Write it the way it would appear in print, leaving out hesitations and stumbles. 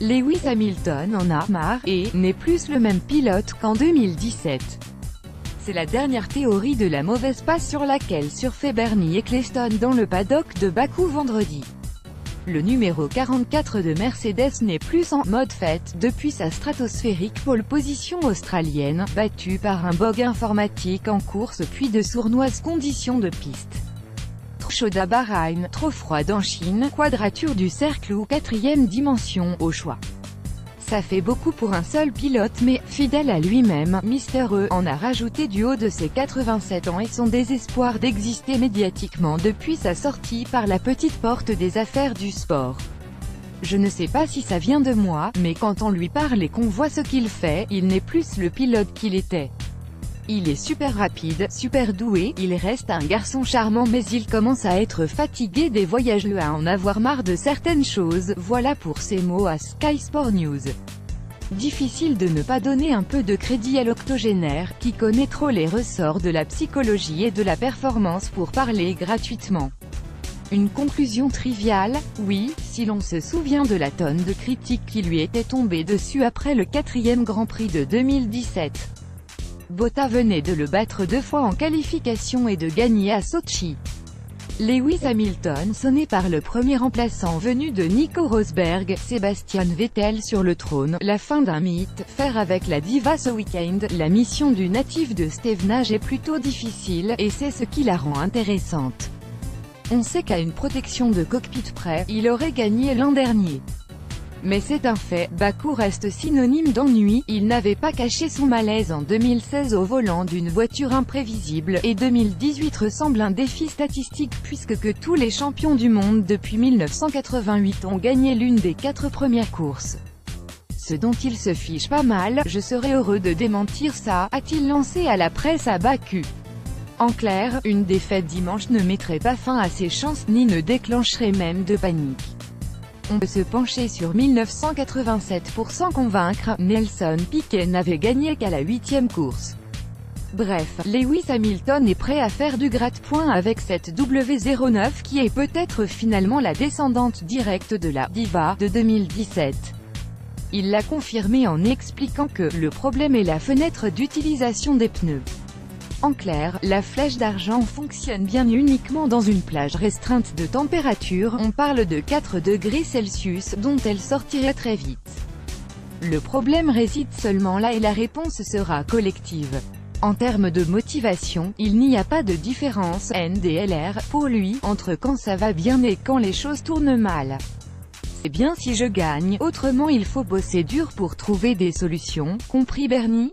Lewis Hamilton en a marre, et n'est plus le même pilote qu'en 2017. C'est la dernière théorie de la mauvaise passe sur laquelle surfaient Bernie Ecclestone dans le paddock de Bakou vendredi. Le numéro 44 de Mercedes n'est plus en mode fête depuis sa stratosphérique pole position australienne, battue par un bug informatique en course puis de sournoises conditions de piste. Trop chaude à Bahreïn, trop froide en Chine, quadrature du cercle ou quatrième dimension, au choix. Ça fait beaucoup pour un seul pilote mais, fidèle à lui-même, Mr. E en a rajouté du haut de ses 87 ans et son désespoir d'exister médiatiquement depuis sa sortie par la petite porte des affaires du sport. Je ne sais pas si ça vient de moi, mais quand on lui parle et qu'on voit ce qu'il fait, il n'est plus le pilote qu'il était. Il est super rapide, super doué, il reste un garçon charmant mais il commence à être fatigué des voyages à en avoir marre de certaines choses, voilà pour ses mots à Sky Sport News. Difficile de ne pas donner un peu de crédit à l'octogénaire, qui connaît trop les ressorts de la psychologie et de la performance pour parler gratuitement. Une conclusion triviale, oui, si l'on se souvient de la tonne de critiques qui lui étaient tombées dessus après le 4e Grand Prix de 2017. Bottas venait de le battre 2 fois en qualification et de gagner à Sochi. Lewis Hamilton sonné par le premier remplaçant venu de Nico Rosberg, Sebastian Vettel sur le trône, la fin d'un mythe, faire avec la diva ce week-end, la mission du natif de Stevenage est plutôt difficile, et c'est ce qui la rend intéressante. On sait qu'à une protection de cockpit près, il aurait gagné l'an dernier. Mais c'est un fait, Bakou reste synonyme d'ennui, il n'avait pas caché son malaise en 2016 au volant d'une voiture imprévisible, et 2018 ressemble un défi statistique puisque que tous les champions du monde depuis 1988 ont gagné l'une des 4 premières courses. Ce dont il se fiche pas mal, je serais heureux de démentir ça, a-t-il lancé à la presse à Bakou. En clair, une défaite dimanche ne mettrait pas fin à ses chances, ni ne déclencherait même de panique. On peut se pencher sur 1987 pour s'en convaincre, Nelson Piquet n'avait gagné qu'à la 8e course. Bref, Lewis Hamilton est prêt à faire du gratte-poing avec cette W09 qui est peut-être finalement la descendante directe de la « diva » de 2017. Il l'a confirmé en expliquant que « le problème est la fenêtre d'utilisation des pneus ». En clair, la flèche d'argent fonctionne bien uniquement dans une plage restreinte de température, on parle de 4 degrés Celsius, dont elle sortirait très vite. Le problème réside seulement là et la réponse sera collective. En termes de motivation, il n'y a pas de différence, NDLR, pour lui, entre quand ça va bien et quand les choses tournent mal. C'est bien si je gagne, autrement il faut bosser dur pour trouver des solutions, compris Bernie ?